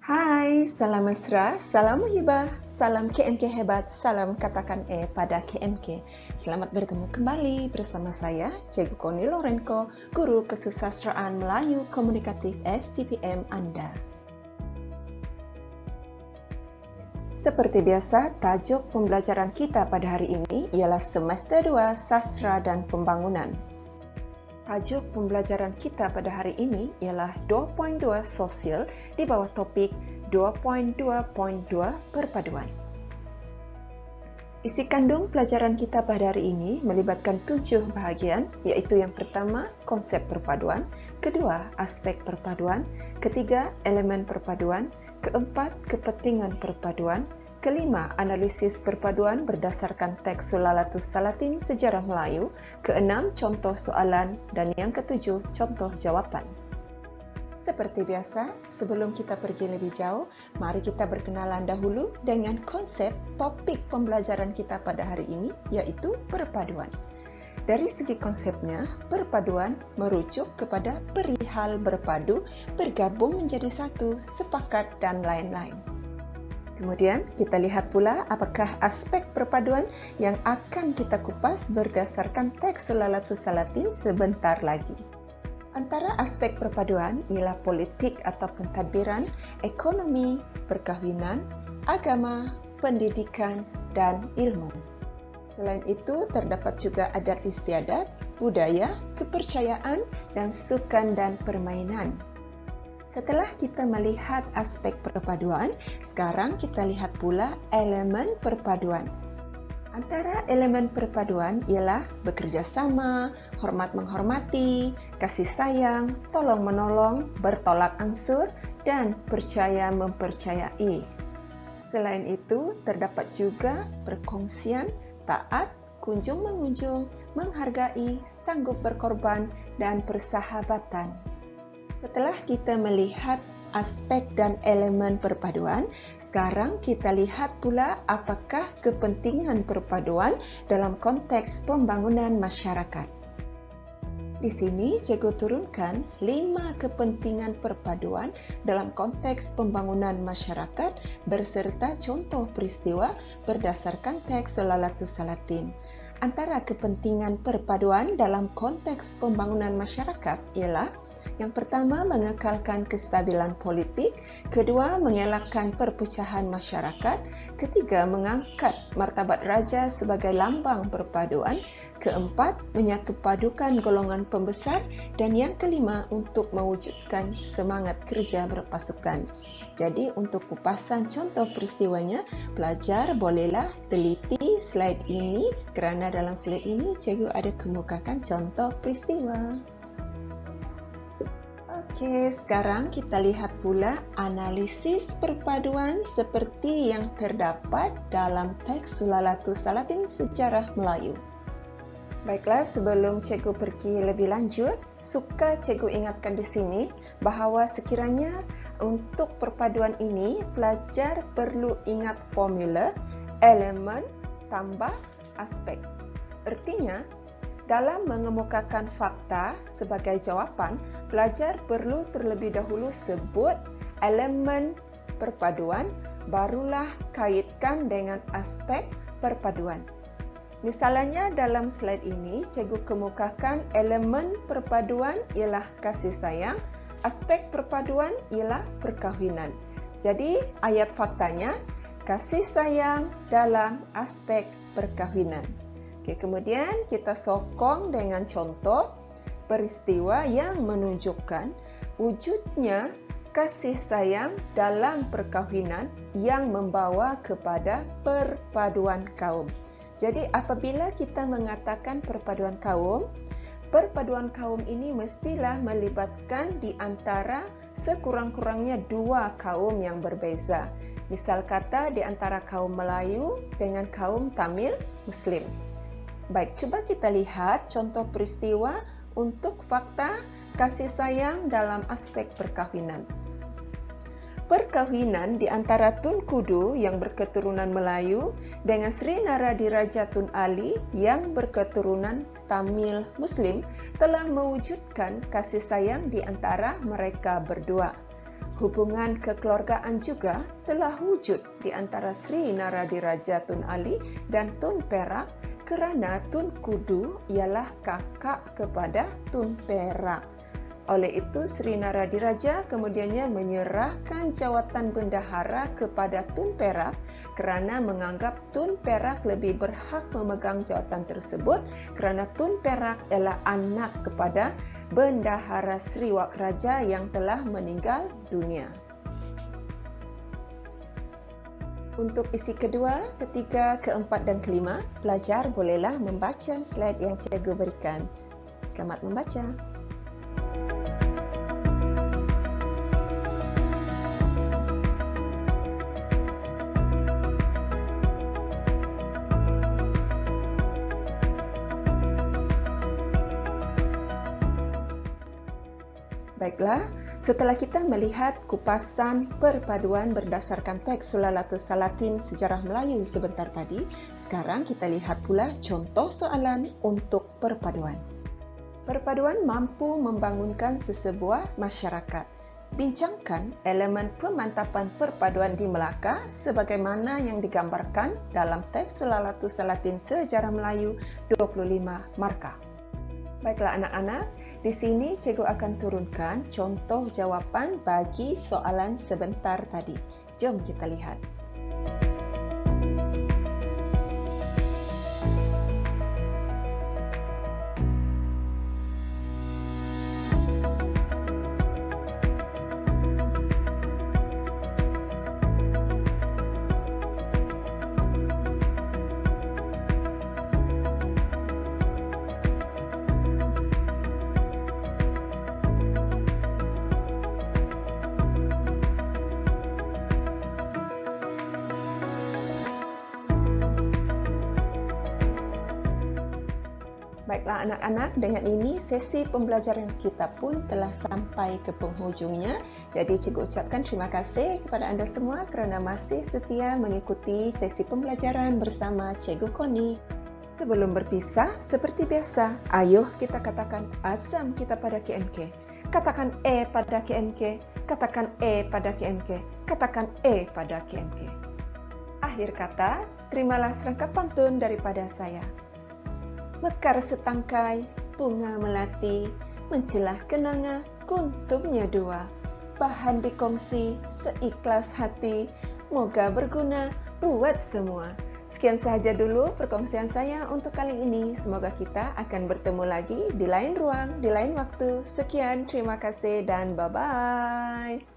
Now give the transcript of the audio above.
Hai, salam mesra, salam muhibah, salam KMK hebat, salam katakan pada KMK. Selamat bertemu kembali bersama saya, Cikgu Koni Lorenko, Guru Kesusastraan Melayu Komunikatif STPM Anda. Seperti biasa, tajuk pembelajaran kita pada hari ini ialah Semester 2 Sastra dan Pembangunan. Tajuk pembelajaran kita pada hari ini ialah 2.2 Sosial di bawah topik 2.2.2 Perpaduan. Isi kandung pelajaran kita pada hari ini melibatkan 7 bahagian, iaitu yang pertama, konsep perpaduan, kedua, aspek perpaduan, ketiga, elemen perpaduan, keempat, kepentingan perpaduan, kelima, analisis perpaduan berdasarkan teks Sulalatus Salatin Sejarah Melayu, keenam, contoh soalan, dan yang ketujuh, contoh jawapan. Seperti biasa, sebelum kita pergi lebih jauh, mari kita berkenalan dahulu dengan konsep topik pembelajaran kita pada hari ini, yaitu perpaduan. Dari segi konsepnya, perpaduan merujuk kepada perihal berpadu, bergabung menjadi satu, sepakat, dan lain-lain. Kemudian, kita lihat pula apakah aspek perpaduan yang akan kita kupas berdasarkan teks Sulalatus Salatin sebentar lagi. Antara aspek perpaduan ialah politik atau pentadbiran, ekonomi, perkahwinan, agama, pendidikan, dan ilmu. Selain itu, terdapat juga adat istiadat, budaya, kepercayaan, dan sukan dan permainan. Setelah kita melihat aspek perpaduan, sekarang kita lihat pula elemen perpaduan. Antara elemen perpaduan ialah bekerjasama, hormat menghormati, kasih sayang, tolong menolong, bertolak ansur, dan percaya mempercayai. Selain itu, terdapat juga perkongsian, taat, kunjung mengunjung, menghargai, sanggup berkorban, dan persahabatan. Setelah kita melihat aspek dan elemen perpaduan, sekarang kita lihat pula apakah kepentingan perpaduan dalam konteks pembangunan masyarakat. Di sini, Cikgu turunkan 5 kepentingan perpaduan dalam konteks pembangunan masyarakat beserta contoh peristiwa berdasarkan teks Sulalatus Salatin. Antara kepentingan perpaduan dalam konteks pembangunan masyarakat ialah yang pertama, mengekalkan kestabilan politik, kedua, mengelakkan perpecahan masyarakat, ketiga, mengangkat martabat raja sebagai lambang perpaduan, keempat, menyatupadukan golongan pembesar, dan yang kelima, untuk mewujudkan semangat kerja berpasukan. Jadi, untuk kupasan contoh peristiwanya, pelajar bolehlah teliti slide ini kerana dalam slide ini cikgu ada kemukakan contoh peristiwa. Okey, sekarang kita lihat pula analisis perpaduan seperti yang terdapat dalam teks Sulalatus Salatin Sejarah Melayu. Baiklah, sebelum cikgu pergi lebih lanjut, suka cikgu ingatkan di sini bahawa sekiranya untuk perpaduan ini, pelajar perlu ingat formula, elemen, tambah, aspek. Artinya, dalam mengemukakan fakta sebagai jawapan, pelajar perlu terlebih dahulu sebut elemen perpaduan, barulah kaitkan dengan aspek perpaduan. Misalnya dalam slide ini, cikgu kemukakan elemen perpaduan ialah kasih sayang, aspek perpaduan ialah perkahwinan. Jadi, ayat faktanya, kasih sayang dalam aspek perkahwinan. Okey, kemudian kita sokong dengan contoh peristiwa yang menunjukkan wujudnya kasih sayang dalam perkahwinan yang membawa kepada perpaduan kaum. Jadi apabila kita mengatakan perpaduan kaum ini mestilah melibatkan di antara sekurang-kurangnya 2 kaum yang berbeza. Misal kata di antara kaum Melayu dengan kaum Tamil Muslim. Baik, cuba kita lihat contoh peristiwa untuk fakta kasih sayang dalam aspek perkahwinan. Perkahwinan di antara Tun Kudu yang berketurunan Melayu dengan Sri Naradiraja Tun Ali yang berketurunan Tamil Muslim telah mewujudkan kasih sayang di antara mereka berdua. hubungan kekeluargaan juga telah wujud di antara Sri Naradiraja Tun Ali dan Tun Perak kerana Tun Kudu ialah kakak kepada Tun Perak. Oleh itu, Sri Naradiraja kemudiannya menyerahkan jawatan bendahara kepada Tun Perak kerana menganggap Tun Perak lebih berhak memegang jawatan tersebut kerana Tun Perak ialah anak kepada Bendahara Sri Wak Raja yang telah meninggal dunia. Untuk isi kedua, ketiga, keempat dan kelima, pelajar bolehlah membaca slide yang cikgu berikan. Selamat membaca. Baiklah, setelah kita melihat kupasan perpaduan berdasarkan teks Sulalatus Salatin Sejarah Melayu sebentar tadi, sekarang kita lihat pula contoh soalan untuk perpaduan. Perpaduan mampu membangunkan sesebuah masyarakat. Bincangkan elemen pemantapan perpaduan di Melaka sebagaimana yang digambarkan dalam teks Sulalatus Salatin Sejarah Melayu 25 markah. Baiklah anak-anak, di sini cikgu akan turunkan contoh jawapan bagi soalan sebentar tadi. Jom kita lihat. Baiklah anak-anak, dengan ini sesi pembelajaran kita pun telah sampai ke penghujungnya. Jadi cikgu ucapkan terima kasih kepada anda semua kerana masih setia mengikuti sesi pembelajaran bersama Cikgu Connie. Sebelum berpisah, seperti biasa, ayuh kita katakan azam kita pada KMK. Katakan E pada KMK, katakan E pada KMK, katakan E pada KMK. Akhir kata, terimalah serangkap pantun daripada saya. Mekar setangkai, bunga melati, mencelah kenanga, kuntumnya dua. Bahan dikongsi, seikhlas hati, moga berguna buat semua. Sekian sahaja dulu perkongsian saya untuk kali ini. Semoga kita akan bertemu lagi di lain ruang, di lain waktu. Sekian, terima kasih dan bye-bye.